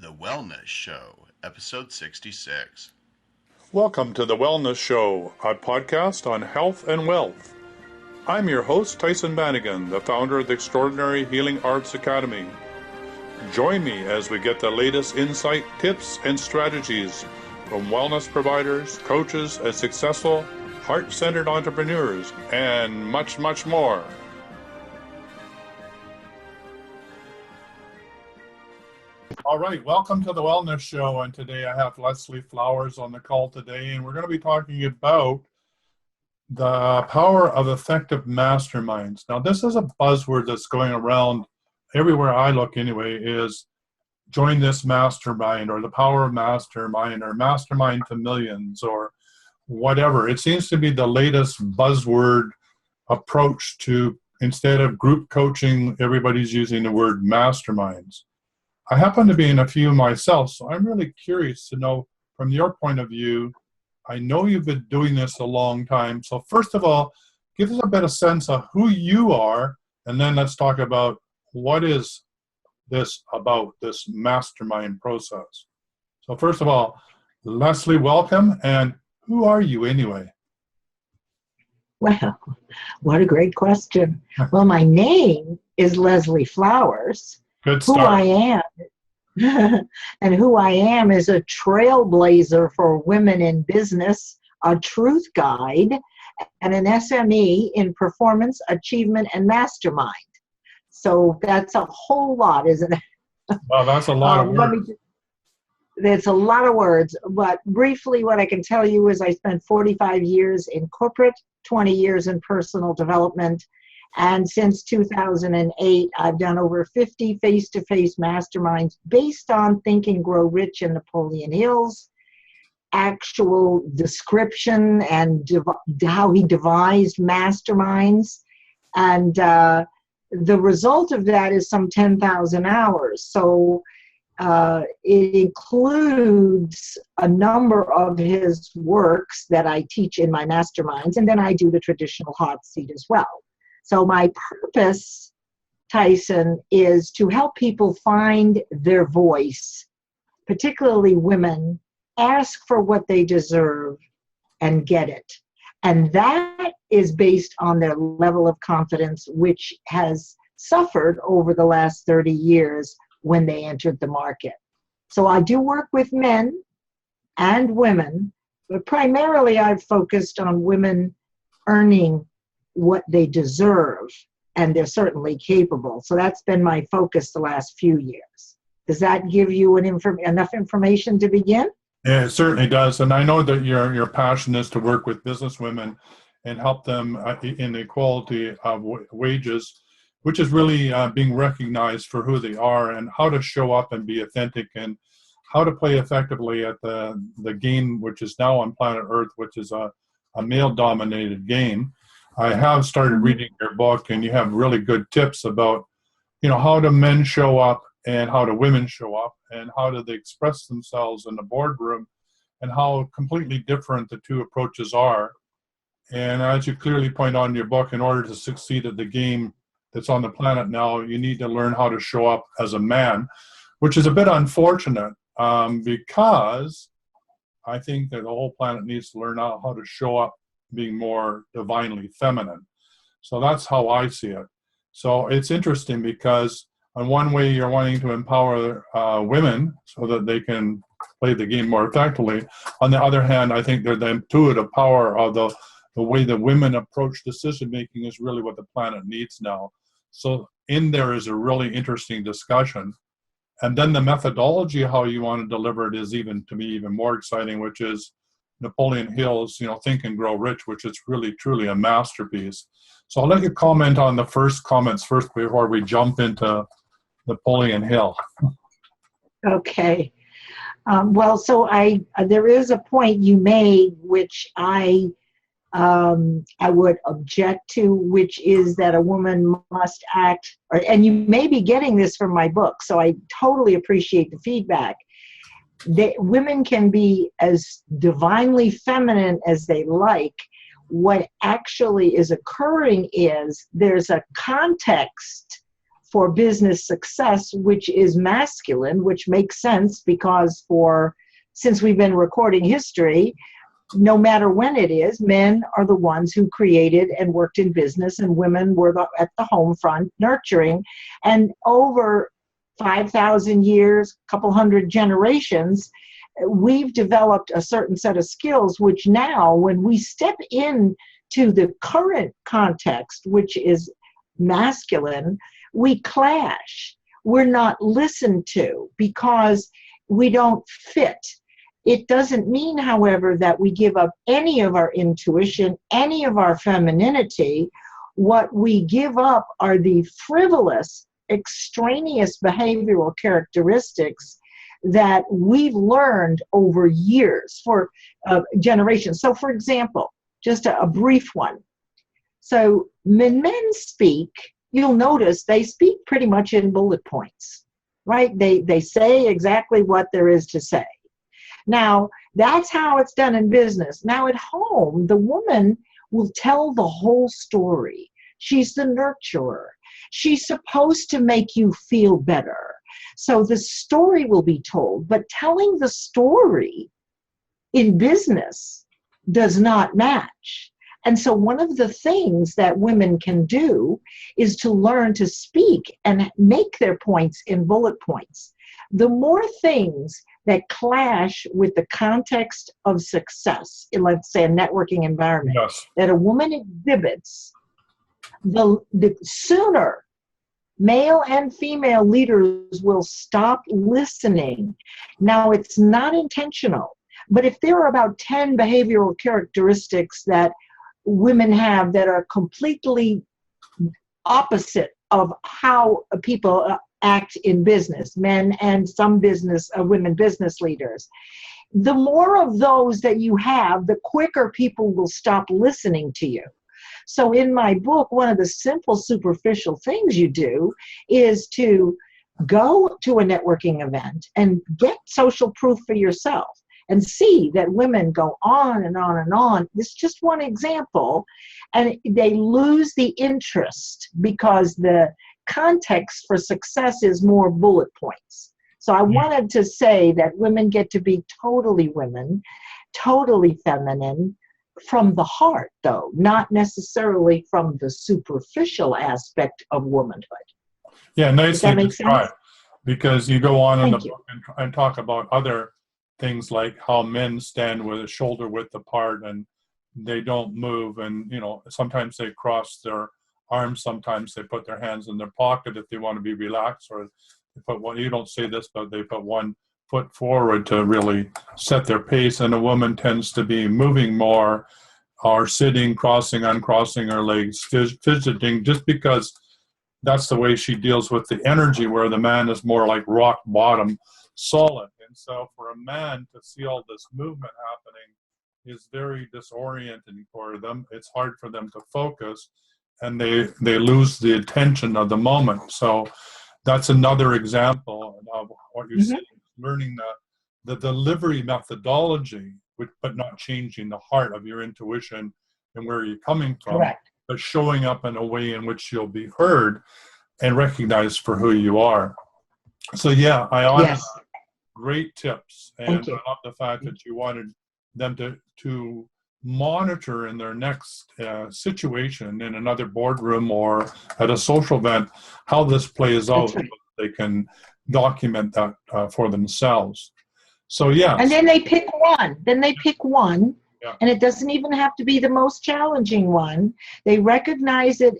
The Wellness Show, Episode 66. Welcome to The Wellness Show, a podcast on health and wealth. I'm your host, Tyson Bannigan, the founder of the Extraordinary Healing Arts Academy. Join me as we get the latest insight, tips, and strategies from wellness providers, coaches, and successful, heart-centered entrepreneurs, and much, much more. All right, welcome to the Wellness Show, and today I have Leslie Flowers on the call today, and we're going to be talking about the power of effective masterminds. Now, this is a buzzword that's going around everywhere I look anyway, is join this mastermind, or the power of mastermind, or mastermind to millions, or whatever. It seems to be the latest buzzword approach to, instead of group coaching, everybody's using the word masterminds. I happen to be in a few myself, so I'm really curious to know from your point of view. I know you've been doing this a long time, so first of all, give us a bit of sense of who you are, and then let's talk about what is this about, this mastermind process. So first of all, Leslie, welcome, and who are you anyway? Well, what a great question. Well, my name is Leslie Flowers. Good start. Who I am, and who I am is a trailblazer for women in business, a truth guide, and an SME in performance, achievement, and mastermind. So that's a whole lot, isn't it? Well, that's a lot of words. It's a lot of words, but briefly what I can tell you is I spent 45 years in corporate, 20 years in personal development, and since 2008, I've done over 50 face-to-face masterminds based on Think and Grow Rich in Napoleon Hill's actual description and how he devised masterminds. And the result of that is some 10,000 hours. So it includes a number of his works that I teach in my masterminds, and then I do the traditional hot seat as well. So my purpose, Tyson, is to help people find their voice, particularly women, ask for what they deserve and get it. And that is based on their level of confidence, which has suffered over the last 30 years when they entered the market. So I do work with men and women, but primarily I've focused on women earning what they deserve, and they're certainly capable. So that's been my focus the last few years. Does that give you enough information to begin? Yeah, it certainly does. And I know that your passion is to work with business women and help them in the equality of wages, which is really being recognized for who they are and how to show up and be authentic and how to play effectively at the game, which is now on planet Earth, which is a male-dominated game. I have started reading your book, and you have really good tips about, how do men show up and how do women show up and how do they express themselves in the boardroom and how completely different the two approaches are. And as you clearly point out in your book, in order to succeed at the game that's on the planet now, you need to learn how to show up as a man, which is a bit unfortunate because I think that the whole planet needs to learn how to show up being more divinely feminine. So that's how I see it. So it's interesting because on one way you're wanting to empower women so that they can play the game more effectively. On the other hand, I think that the intuitive power of the way that women approach decision making is really what the planet needs now. So in there is a really interesting discussion. And then the methodology, how you want to deliver it, is even, to me, even more exciting, which is Napoleon Hill's, Think and Grow Rich, which is really, truly a masterpiece. So I'll let you comment on the comments first before we jump into Napoleon Hill. Okay. Well, so there is a point you made which I would object to, which is that a woman must act, and you may be getting this from my book, so I totally appreciate the feedback. Women can be as divinely feminine as they like. What actually is occurring is there's a context for business success, which is masculine, which makes sense because since we've been recording history, no matter when it is, men are the ones who created and worked in business, and women were at the home front nurturing. And over 5,000 years, a couple hundred generations, we've developed a certain set of skills, which now, when we step into the current context, which is masculine, we clash. We're not listened to because we don't fit. It doesn't mean, however, that we give up any of our intuition, any of our femininity. What we give up are the frivolous, extraneous behavioral characteristics that we've learned over years, for generations. So, for example, just a brief one. So when men speak, you'll notice they speak pretty much in bullet points, right? They say exactly what there is to say. Now, that's how it's done in business. Now, at home, the woman will tell the whole story. She's the nurturer. She's supposed to make you feel better. So the story will be told, but telling the story in business does not match. And so one of the things that women can do is to learn to speak and make their points in bullet points. The more things that clash with the context of success, in, let's say, a networking environment, Yes. that a woman exhibits, the sooner male and female leaders will stop listening. Now, it's not intentional, but if there are about 10 behavioral characteristics that women have that are completely opposite of how people act in business, men and some women business leaders, the more of those that you have, the quicker people will stop listening to you. So in my book, one of the simple, superficial things you do is to go to a networking event and get social proof for yourself and see that women go on and on and on. This is just one example. And they lose the interest because the context for success is more bullet points. So I wanted to say that women get to be totally women, totally feminine, from the heart, though, not necessarily from the superficial aspect of womanhood. Yeah, nicely make described. sense? Because you go on in the Thank you. book and talk about other things like how men stand with a shoulder width apart and they don't move, and sometimes they cross their arms, sometimes they put their hands in their pocket if they want to be relaxed, or they put one. You don't say this, but they put one foot forward to really set their pace, and a woman tends to be moving more, or sitting, crossing, uncrossing her legs, fidgeting, just because that's the way she deals with the energy, where the man is more like rock bottom, solid. And so for a man to see all this movement happening is very disorienting for them. It's hard for them to focus, and they lose the attention of the moment. So that's another example of what you're saying, learning the delivery methodology, but not changing the heart of your intuition and where you're coming from. Correct. But showing up in a way in which you'll be heard and recognized for who you are. So yeah, I honor Yes. great tips. And Thank you. I love the fact that you wanted them to monitor in their next situation in another boardroom or at a social event how this plays out. That's right. So they can document that for themselves. So yeah. And then they pick one. Yeah. And it doesn't even have to be the most challenging one. They recognize it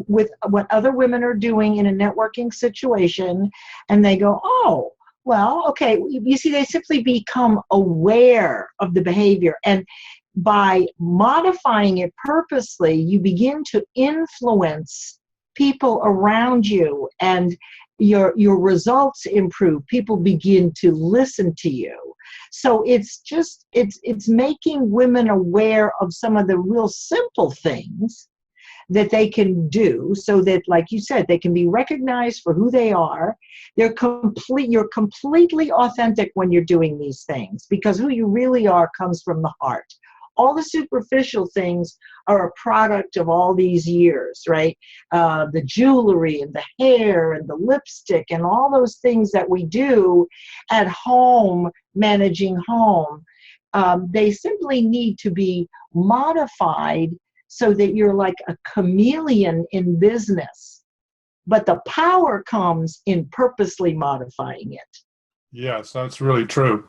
with what other women are doing in a networking situation, and they go, oh, well, okay. You see, they simply become aware of the behavior, and by modifying it purposely, you begin to influence people around you, and your results improve. People begin to listen to you. So it's making women aware of some of the real simple things that they can do, so that, like you said, they can be recognized for who they are. You're completely authentic when you're doing these things, because who you really are comes from the heart. All the superficial things are a product of all these years, right? The jewelry and the hair and the lipstick and all those things that we do at home, managing home, they simply need to be modified so that you're like a chameleon in business. But the power comes in purposely modifying it. Yes, that's really true.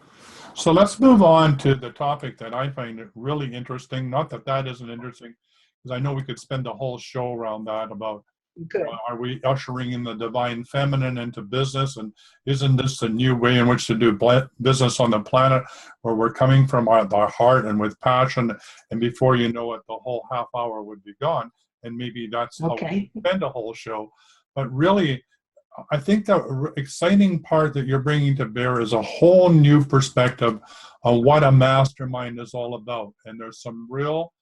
So let's move on to the topic that I find really interesting. Not that that isn't interesting, because I know we could spend the whole show around that about Good. are we ushering in the divine feminine into business, and isn't this a new way in which to do business on the planet, where we're coming from our heart and with passion, and before you know it, the whole half hour would be gone, and maybe that's how we spend a whole show. But really, I think the exciting part that you're bringing to bear is a whole new perspective on what a mastermind is all about. And there's some real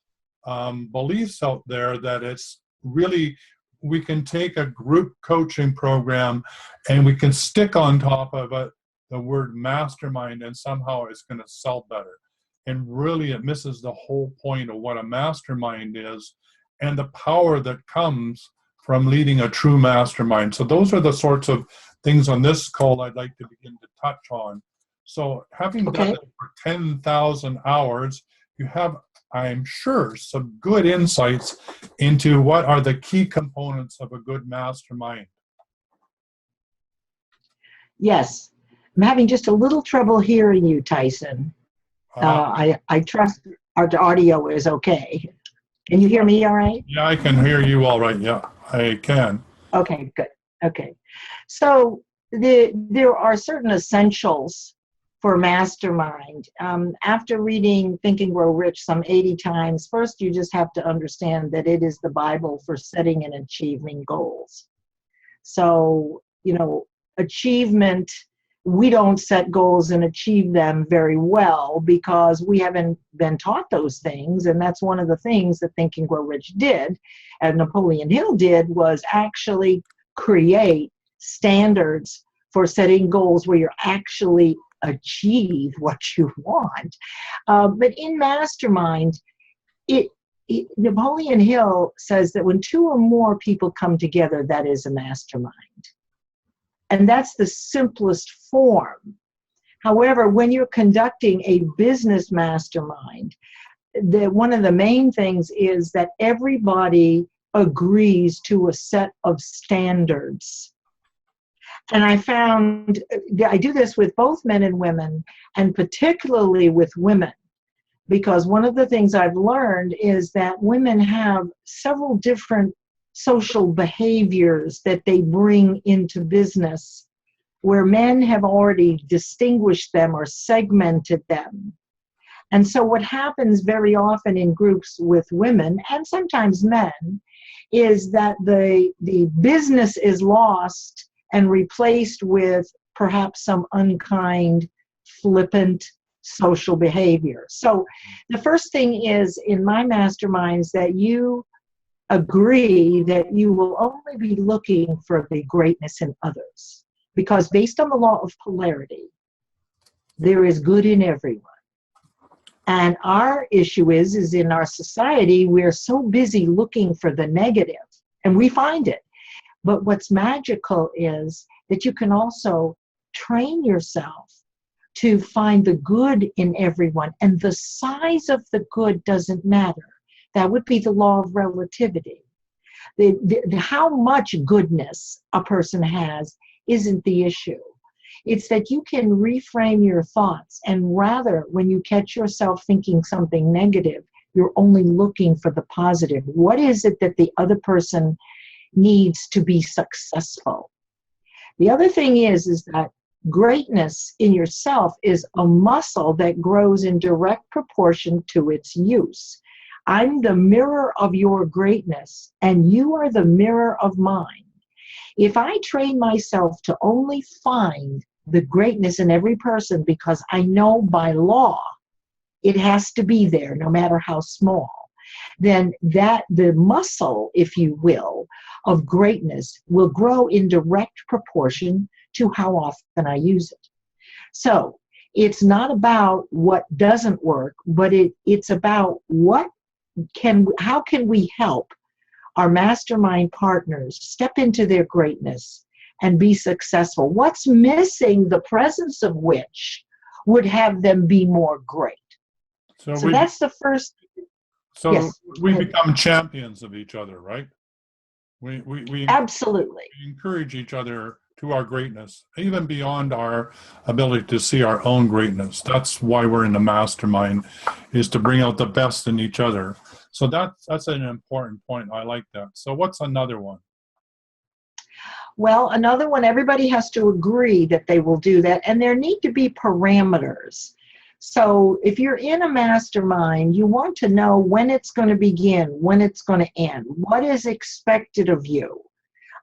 beliefs out there that it's really, we can take a group coaching program and we can stick on top of it the word mastermind, and somehow it's going to sell better. And really it misses the whole point of what a mastermind is and the power that comes from leading a true mastermind. So those are the sorts of things on this call I'd like to begin to touch on. So having done it for 10,000 hours, you have, I'm sure, some good insights into what are the key components of a good mastermind. Yes. I'm having just a little trouble hearing you, Tyson. I trust our audio is okay. Can you hear me all right? Yeah, I can hear you all right. Yeah, I can. Okay, good. Okay. So there are certain essentials for mastermind. After reading Think and Grow Rich some 80 times, first you just have to understand that it is the Bible for setting and achieving goals. So, you know, achievement, we don't set goals and achieve them very well because we haven't been taught those things. And that's one of the things that Think and Grow Rich did, and Napoleon Hill did, was actually create standards for setting goals where you actually achieve what you want. But in Mastermind, Napoleon Hill says that when two or more people come together, that is a mastermind. And that's the simplest form. However, when you're conducting a business mastermind, one of the main things is that everybody agrees to a set of standards. And I found, I do this with both men and women, and particularly with women, because one of the things I've learned is that women have several different social behaviors that they bring into business, where men have already distinguished them or segmented them. And so what happens very often in groups with women, and sometimes men, is that the business is lost and replaced with perhaps some unkind, flippant social behavior. So the first thing is in my masterminds that you agree that you will only be looking for the greatness in others, because based on the law of polarity, there is good in everyone. And our issue is in our society, we're so busy looking for the negative, and we find it. But what's magical is that you can also train yourself to find the good in everyone, and the size of the good doesn't matter. That would be the law of relativity. How much goodness a person has isn't the issue. It's that you can reframe your thoughts, and rather, when you catch yourself thinking something negative, you're only looking for the positive. What is it that the other person needs to be successful? The other thing is that greatness in yourself is a muscle that grows in direct proportion to its use. I'm the mirror of your greatness, and you are the mirror of mine. If I train myself to only find the greatness in every person because I know by law it has to be there no matter how small, then the muscle, if you will, of greatness will grow in direct proportion to how often I use it. So It's not about what doesn't work, but it's about how can we help our mastermind partners step into their greatness and be successful? What's missing, the presence of which would have them be more great? So that's the first. So yes, we become champions of each other, right? We absolutely encourage each other to our greatness, even beyond our ability to see our own greatness. That's why we're in the mastermind, is to bring out the best in each other. So that's an important point. I like that. So what's another one? Well, another one, everybody has to agree that they will do that, and there need to be parameters. So if you're in a mastermind, you want to know when it's going to begin, when it's going to end, what is expected of you.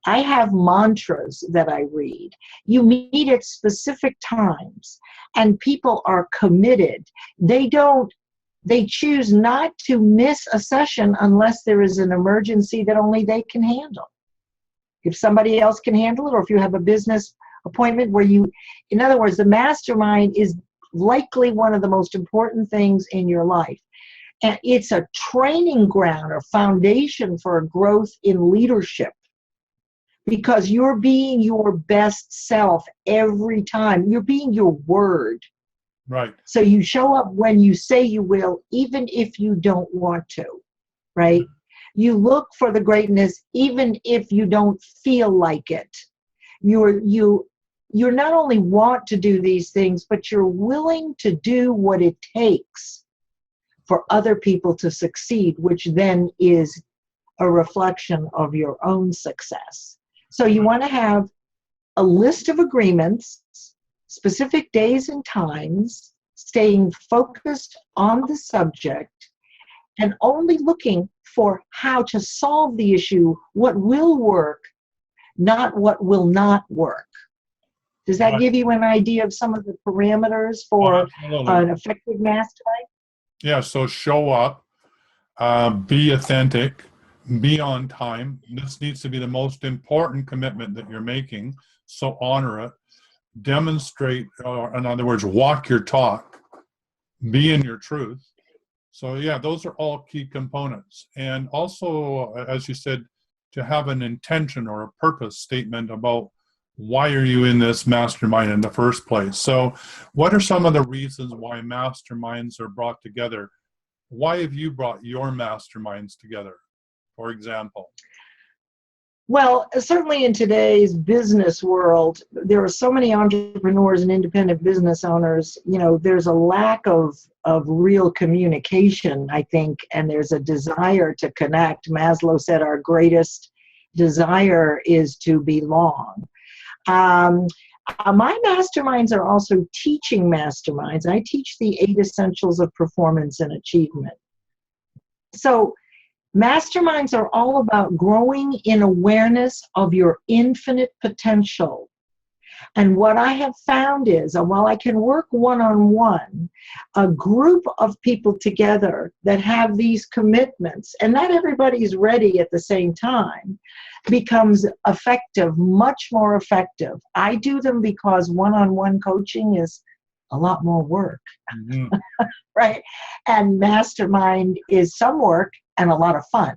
I have mantras that I read. You meet at specific times, and people are committed. They choose not to miss a session unless there is an emergency that only they can handle. If somebody else can handle it, or if you have a business appointment where in other words, the mastermind is likely one of the most important things in your life. And it's a training ground or foundation for growth in leadership, because you're being your best self every time. You're being your word. Right. So you show up when you say you will, even if you don't want to, right? You look for the greatness, even if you don't feel like it. You're not only want to do these things, but you're willing to do what it takes for other people to succeed, which then is a reflection of your own success. So you want to have a list of agreements, specific days and times, staying focused on the subject, and only looking for how to solve the issue, what will work, not what will not work. Does that give you an idea of some of the parameters for an effective mastermind? Yeah, so show up, be authentic, be on time. This needs to be the most important commitment that you're making, so honor it. Demonstrate, or in other words, walk your talk, be in your truth. So yeah, those are all key components. And also, as you said, to have an intention or a purpose statement about why are you in this mastermind in the first place. So what are some of the reasons why masterminds are brought together? Why have you brought your masterminds together, for example? Well, certainly in today's business world, there are so many entrepreneurs and independent business owners. There's a lack of real communication, I think, and there's a desire to connect. Maslow said our greatest desire is to belong. My masterminds are also teaching masterminds. I teach the 8 essentials of performance and achievement. So masterminds are all about growing in awareness of your infinite potential. And what I have found is, while I can work one-on-one, a group of people together that have these commitments, and not everybody's ready at the same time, becomes effective, much more effective. I do them because one-on-one coaching is a lot more work, right? And mastermind is some work and a lot of fun.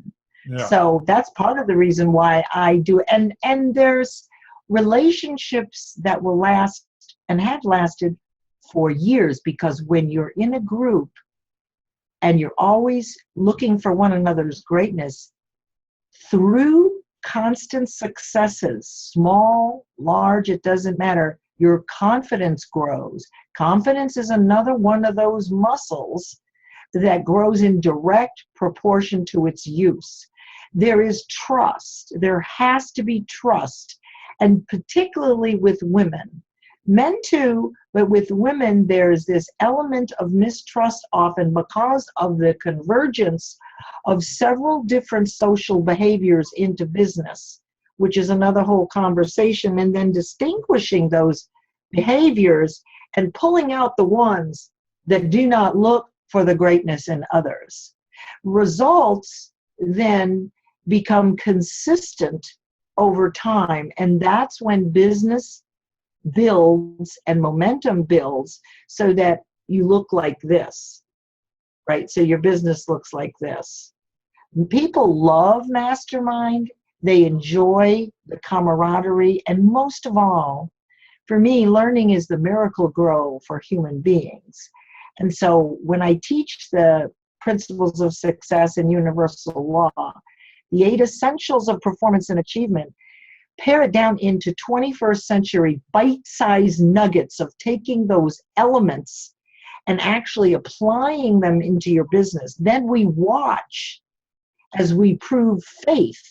Yeah. So that's part of the reason why I do it. And there's relationships that will last and have lasted for years, because when you're in a group and you're always looking for one another's greatness, through constant successes, small, large, it doesn't matter, your confidence grows. Confidence is another one of those muscles that grows in direct proportion to its use. There is trust. There has to be trust, and particularly with women. Men too, but with women, there's this element of mistrust often because of the convergence of several different social behaviors into business, which is another whole conversation, and then distinguishing those behaviors and pulling out the ones that do not look for the greatness in others. Results then become consistent over time, and that's when business builds and momentum builds so that you look like this, right? So your business looks like this. People love Mastermind. They enjoy the camaraderie. And most of all, for me, learning is the miracle grow for human beings. And so when I teach the principles of success and universal law, the 8 essentials of performance and achievement, pare it down into 21st century bite-sized nuggets of taking those elements and actually applying them into your business. Then we watch as we prove faith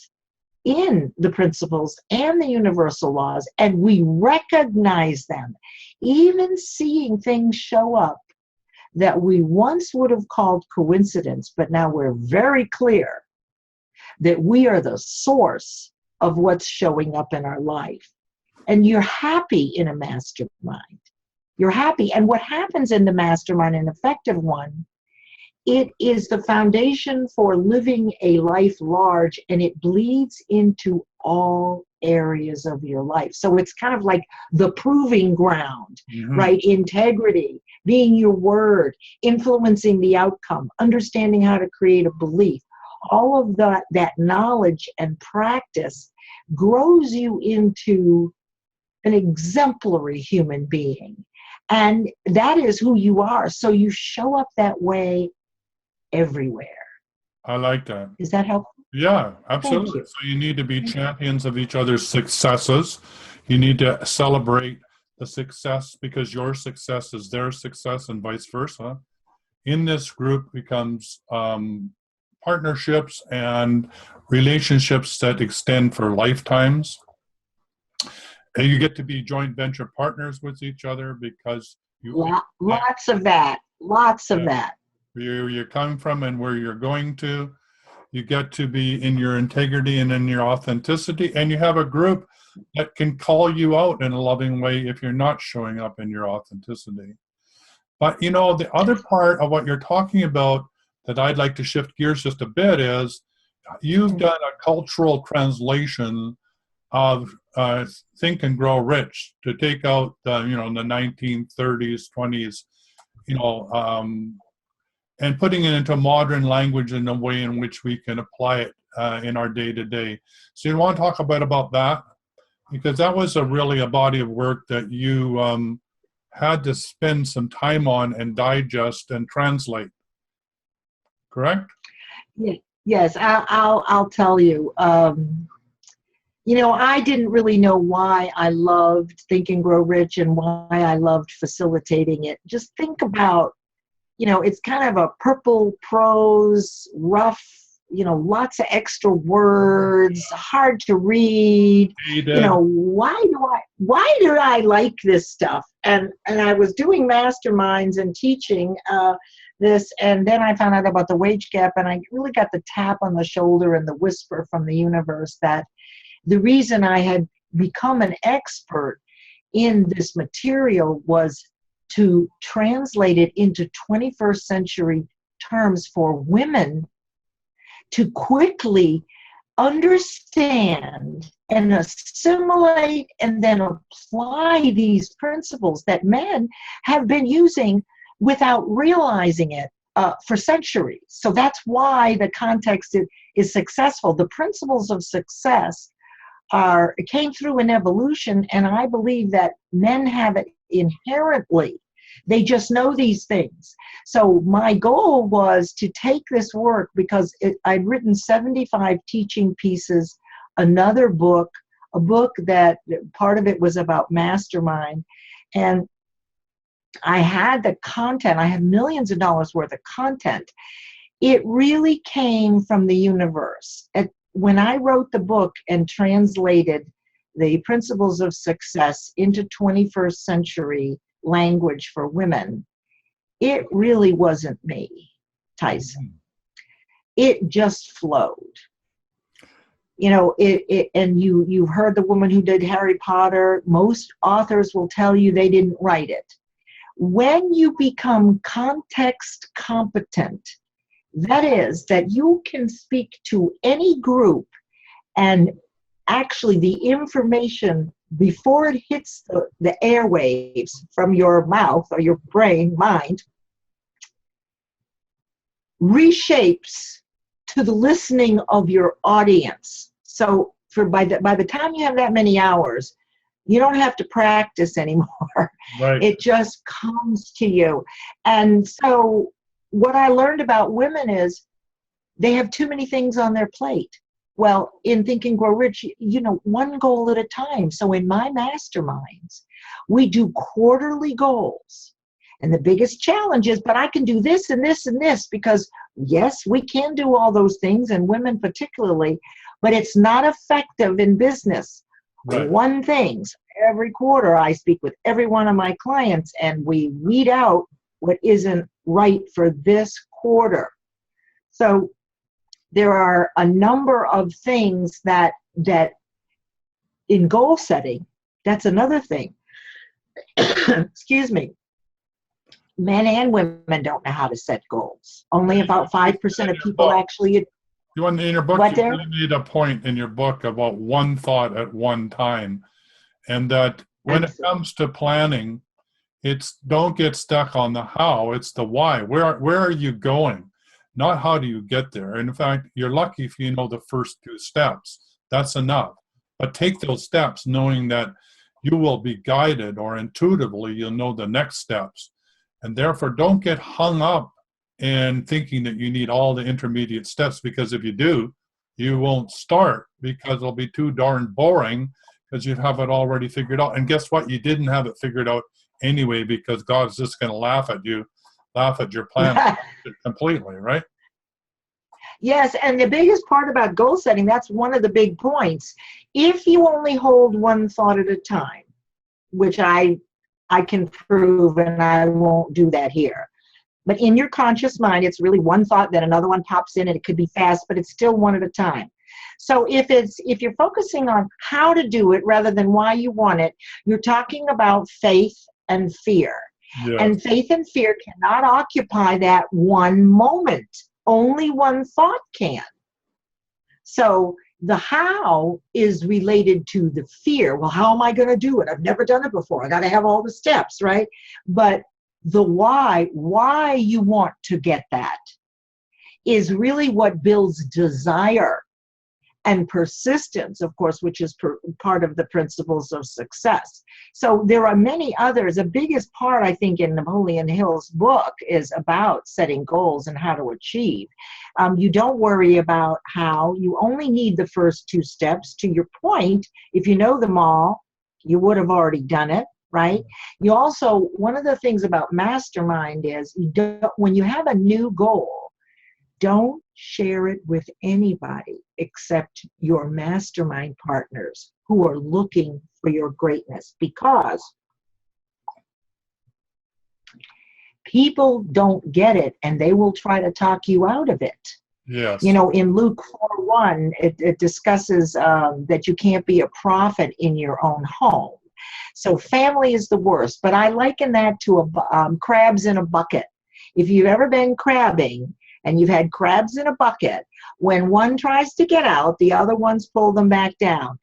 in the principles and the universal laws, and we recognize them, even seeing things show up that we once would have called coincidence, but now we're very clear that we are the source of what's showing up in our life. And you're happy in a mastermind. You're happy. And what happens in the mastermind, an effective one, it is the foundation for living a life large, and it bleeds into all areas of your life. So it's kind of like the proving ground, right? Integrity, being your word, influencing the outcome, understanding how to create a belief. All of that knowledge and practice grows you into an exemplary human being. And that is who you are. So you show up that way everywhere. I like that. Is that helpful? Yeah, absolutely. So you need to be champions of each other's successes. You need to celebrate the success because your success is their success and vice versa. In this group becomes partnerships and relationships that extend for lifetimes. And you get to be joint venture partners with each other because lots of that. Where you're coming from and where you're going to. You get to be in your integrity and in your authenticity, and you have a group that can call you out in a loving way if you're not showing up in your authenticity. But the other part of what you're talking about that I'd like to shift gears just a bit is you've done a cultural translation of Think and Grow Rich to take out the 1930s, 20s, and putting it into modern language in a way in which we can apply it in our day-to-day. So you want to talk about that? Because that was really a body of work that you had to spend some time on and digest and translate. Correct? Yes, I'll tell you. I didn't really know why I loved Think and Grow Rich and why I loved facilitating it. Just think about, it's kind of a purple prose, rough, lots of extra words, hard to read. Why do I like this stuff? And I was doing masterminds and teaching this, and then I found out about the wage gap, and I really got the tap on the shoulder and the whisper from the universe that the reason I had become an expert in this material was to translate it into 21st century terms for women to quickly understand and assimilate and then apply these principles that men have been using without realizing it for centuries. So that's why the context is successful. The principles of success came through an evolution, and I believe that men have it inherently. They just know these things. So my goal was to take this work because I'd written 75 teaching pieces, another book, a book that part of it was about Mastermind, and I had the content. I have millions of dollars worth of content. It really came from the universe. When I wrote the book and translated the principles of success into 21st century language for women, it really wasn't me, Tyson. It just flowed. And you've heard the woman who did Harry Potter. Most authors will tell you they didn't write it. When you become context competent, that is, that you can speak to any group and actually the information before it hits the airwaves from your mouth or your brain, mind, reshapes to the listening of your audience. So by the time you have that many hours, you don't have to practice anymore. Right. It just comes to you. And so what I learned about women is they have too many things on their plate. Well, in Think and Grow Rich, one goal at a time. So in my masterminds, we do quarterly goals. And the biggest challenge is, but I can do this and this and this, because yes, we can do all those things, and women particularly, but it's not effective in business. Right. One thing, every quarter I speak with every one of my clients and we weed out what isn't right for this quarter. So there are a number of things that in goal setting, that's another thing. Excuse me. Men and women don't know how to set goals. Only about 5% of people actually. In your book, What you there? really made a point in your book about one thought at one time. And that when it comes to planning, it's don't get stuck on the how, it's the why. Where are you going? Not how do you get there. And in fact, you're lucky if you know the first 2 steps. That's enough. But take those steps knowing that you will be guided, or intuitively you'll know the next steps. And therefore, don't get hung up in thinking that you need all the intermediate steps, because if you do, you won't start, because it'll be too darn boring, because you'd have it already figured out. And guess what? You didn't have it figured out anyway, because God's just going to laugh at your plan completely, right? Yes, and the biggest part about goal setting, that's one of the big points. If you only hold one thought at a time, which I can prove, and I won't do that here. But in your conscious mind, it's really one thought, then another one pops in, and it could be fast, but it's still one at a time. So if you're focusing on how to do it rather than why you want it, you're talking about faith and fear. Yeah. And faith and fear cannot occupy that one moment. Only one thought can. So the how is related to the fear. Well, how am I going to do it? I've never done it before. I got to have all the steps, right? But the why you want to get that, is really what builds desire and persistence, of course, which is part of the principles of success. So there are many others. The biggest part, I think, in Napoleon Hill's book is about setting goals and how to achieve. You don't worry about how. You only need the first 2 steps. To your point, if you know them all, you would have already done it, right? You also, one of the things about Mastermind is, when you have a new goal, don't share it with anybody except your mastermind partners who are looking for your greatness, because people don't get it and they will try to talk you out of it. Yes. In Luke 4:1, it discusses that you can't be a prophet in your own home. So family is the worst, but I liken that to crabs in a bucket. If you've ever been crabbing, and you've had crabs in a bucket, when one tries to get out, the other ones pull them back down.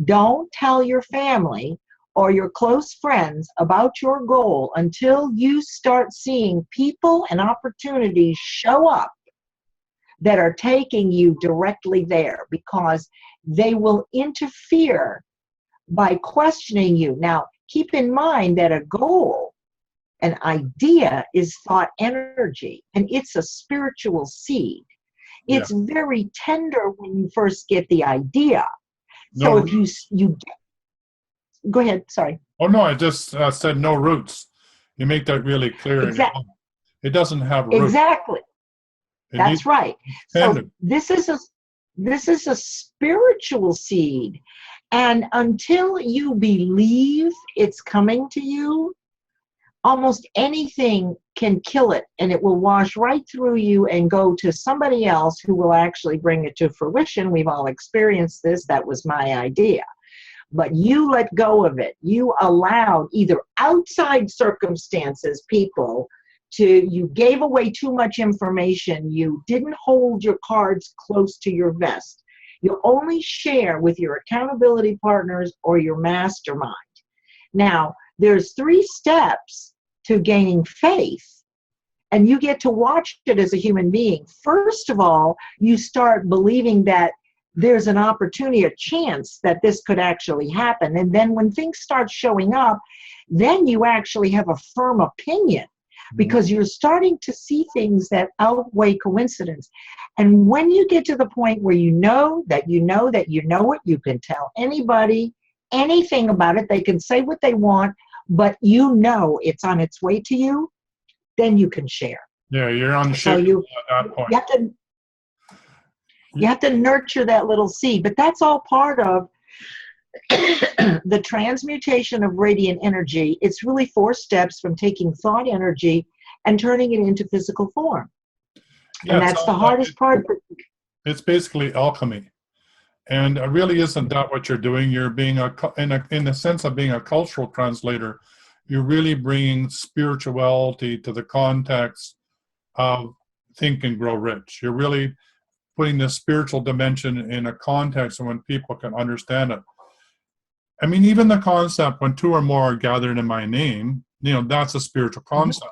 Don't tell your family or your close friends about your goal until you start seeing people and opportunities show up that are taking you directly there, because they will interfere by questioning you. Now, keep in mind that a goal, an idea, is thought energy, and it's a spiritual seed. It's very tender when you first get the idea. So if you go ahead, sorry. Oh no, I just said no roots. You make that really clear. Exactly. It doesn't have roots. Exactly. That's right. So this is a spiritual seed, and until you believe it's coming to you, almost anything can kill it, and it will wash right through you and go to somebody else who will actually bring it to fruition. We've all experienced this. That was my idea. But you let go of it. You allowed either outside circumstances, people, you gave away too much information. You didn't hold your cards close to your vest. You only share with your accountability partners or your mastermind. Now, there's 3 steps to gaining faith, and you get to watch it as a human being. First of all, you start believing that there's an opportunity, a chance that this could actually happen. And then when things start showing up, then you actually have a firm opinion, because you're starting to see things that outweigh coincidence. And when you get to the point where you know that you know that you know it, you can tell anybody anything about it. They can say what they want, but you know it's on its way to you, then you can share. Yeah, you're on So at that point. You have to nurture that little seed, but that's all part of the transmutation of radiant energy. It's really 4 steps from taking thought energy and turning it into physical form. Yeah, and that's the hardest part. It's basically alchemy. And it really isn't that what you're doing. You're being in the sense of being a cultural translator, you're really bringing spirituality to the context of Think and Grow Rich. You're really putting the spiritual dimension in a context when people can understand it. I mean, even the concept when 2 or more are gathered in my name, that's a spiritual concept.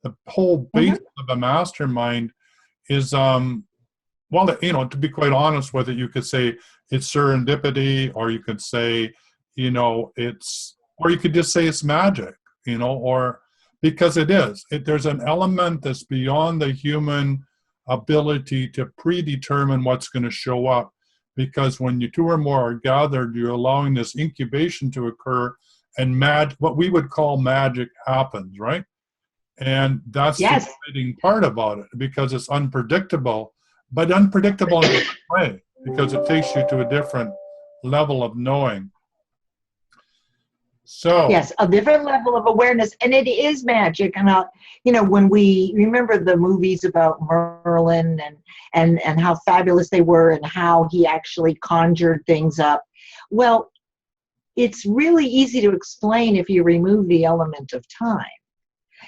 The whole basis of a mastermind is, to be quite honest with it, you could say it's serendipity, or you could say, or you could just say it's magic, or because it is. There's an element that's beyond the human ability to predetermine what's going to show up, because when you 2 or more are gathered, you're allowing this incubation to occur, and what we would call magic happens, right? And that's the exciting part about it, because it's unpredictable, but unpredictable in a different way, because it takes you to a different level of knowing. So yes, a different level of awareness, and it is magic. And when we remember the movies about Merlin and how fabulous they were, and how he actually conjured things up, well, it's really easy to explain if you remove the element of time.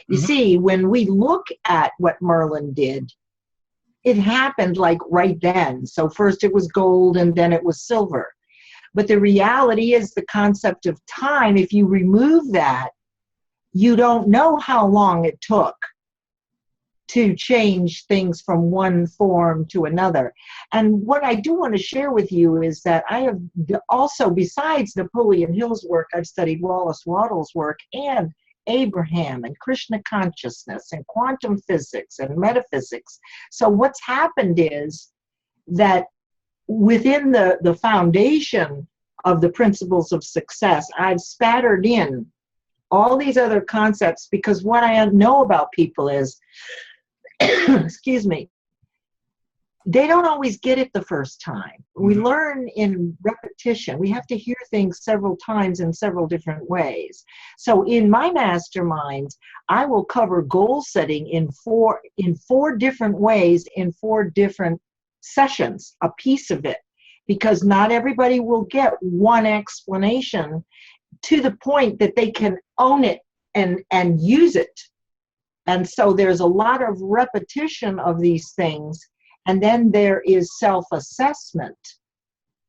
You see, when we look at what Merlin did, it happened like right then. So first it was gold, and then it was silver. But the reality is the concept of time, if you remove that, you don't know how long it took to change things from one form to another. And what I do want to share with you is that I have also, besides Napoleon Hill's work, I've studied Wallace Wattles' work, and Abraham, and Krishna consciousness, and quantum physics, and metaphysics. So what's happened is that within the foundation of the principles of success, I've spattered in all these other concepts, because what I know about people is, excuse me, they don't always get it the first time. We learn in repetition. We have to hear things several times in several different ways. So in my masterminds, I will cover goal setting in four different ways, in 4 different sessions, a piece of it, because not everybody will get one explanation to the point that they can own it and use it. And so there's a lot of repetition of these things. And then there is self-assessment,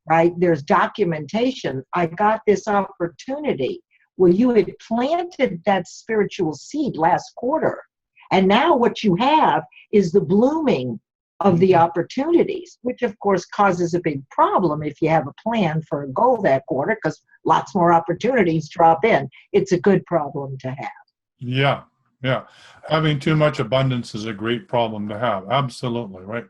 right? There's documentation. I got this opportunity. Well, you had planted that spiritual seed last quarter. And now what you have is the blooming of the opportunities, which of course causes a big problem if you have a plan for a goal that quarter, because lots more opportunities drop in. It's a good problem to have. Yeah. Having too much abundance is a great problem to have. Absolutely, right?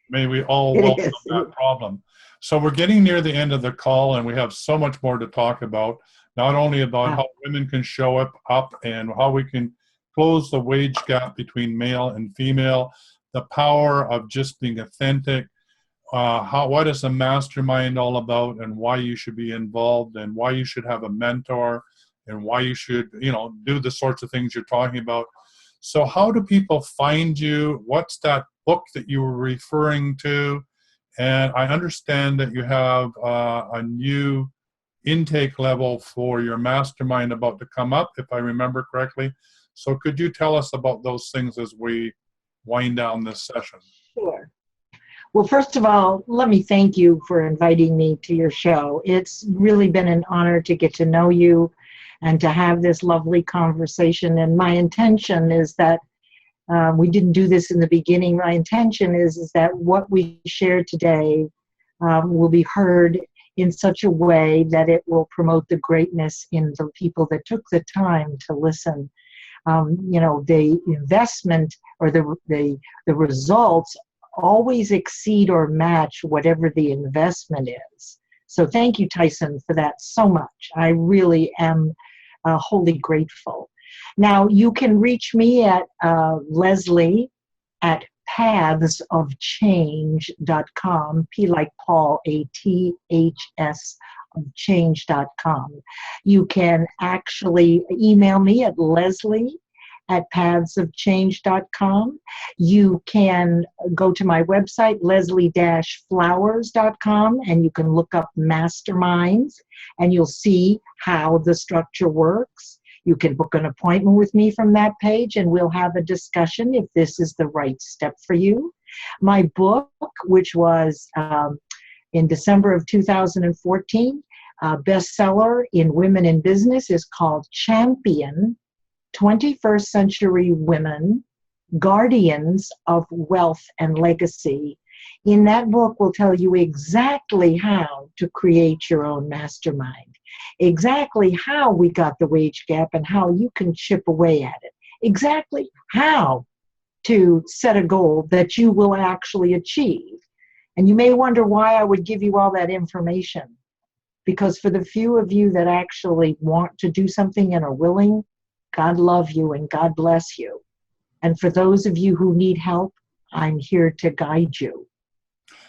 May we all welcome that problem. So we're getting near the end of the call, and we have so much more to talk about, not only about how women can show up and how we can close the wage gap between male and female, the power of just being authentic, what is a mastermind all about, and why you should be involved, and why you should have a mentor, and why you should, do the sorts of things you're talking about. So how do people find you? What's that book that you were referring to? And I understand that you have a new intake level for your mastermind about to come up, if I remember correctly. So could you tell us about those things as we wind down this session? Sure. Well, first of all, let me thank you for inviting me to your show. It's really been an honor to get to know you and to have this lovely conversation. And my intention is that we didn't do this in the beginning. My intention is that what we shared today will be heard in such a way that it will promote the greatness in the people that took the time to listen. The investment or the results always exceed or match whatever the investment is. So thank you, Tyson, for that so much. I really am wholly grateful. Now, you can reach me at Leslie at pathsofchange.com, P like Paul, ATHS of change.com. You can actually email me at Leslie at pathsofchange.com. You can go to my website, leslie-flowers.com, and you can look up Masterminds, and you'll see how the structure works. You can book an appointment with me from that page, and we'll have a discussion if this is the right step for you. My book, which was in December of 2014, bestseller in Women in Business, is called Champion 21st Century Women, Guardians of Wealth and Legacy. In that book, we'll tell you exactly how to create your own mastermind, exactly how we got the wage gap and how you can chip away at it, exactly how to set a goal that you will actually achieve. And you may wonder why I would give you all that information, because for the few of you that actually want to do something and are willing, God love you and God bless you. And for those of you who need help, I'm here to guide you.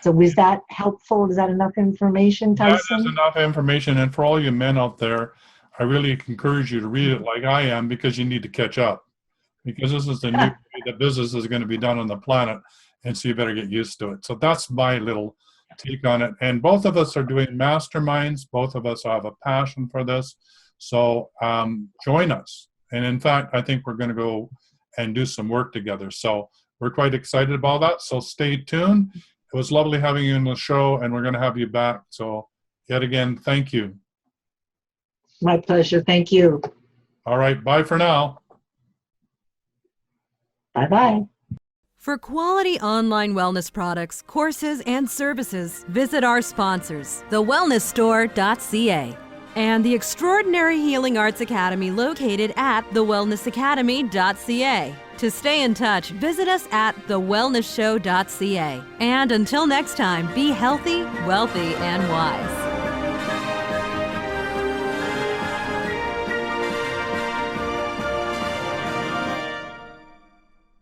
So is that helpful? Is that enough information, Tyson? That is enough information. And for all you men out there, I really encourage you to read it like I am, because you need to catch up. Because this is the new way that business is going to be done on the planet. And so you better get used to it. So that's my little take on it. And both of us are doing masterminds. Both of us have a passion for this. So join us. And in fact, I think we're going to go and do some work together. So we're quite excited about that. So stay tuned. It was lovely having you in the show, and we're going to have you back. So yet again, thank you. My pleasure. Thank you. All right. Bye for now. Bye-bye. For quality online wellness products, courses, and services, visit our sponsors, thewellnessstore.ca. and the Extraordinary Healing Arts Academy located at thewellnessacademy.ca. To stay in touch, visit us at thewellnessshow.ca. And until next time, be healthy, wealthy, and wise.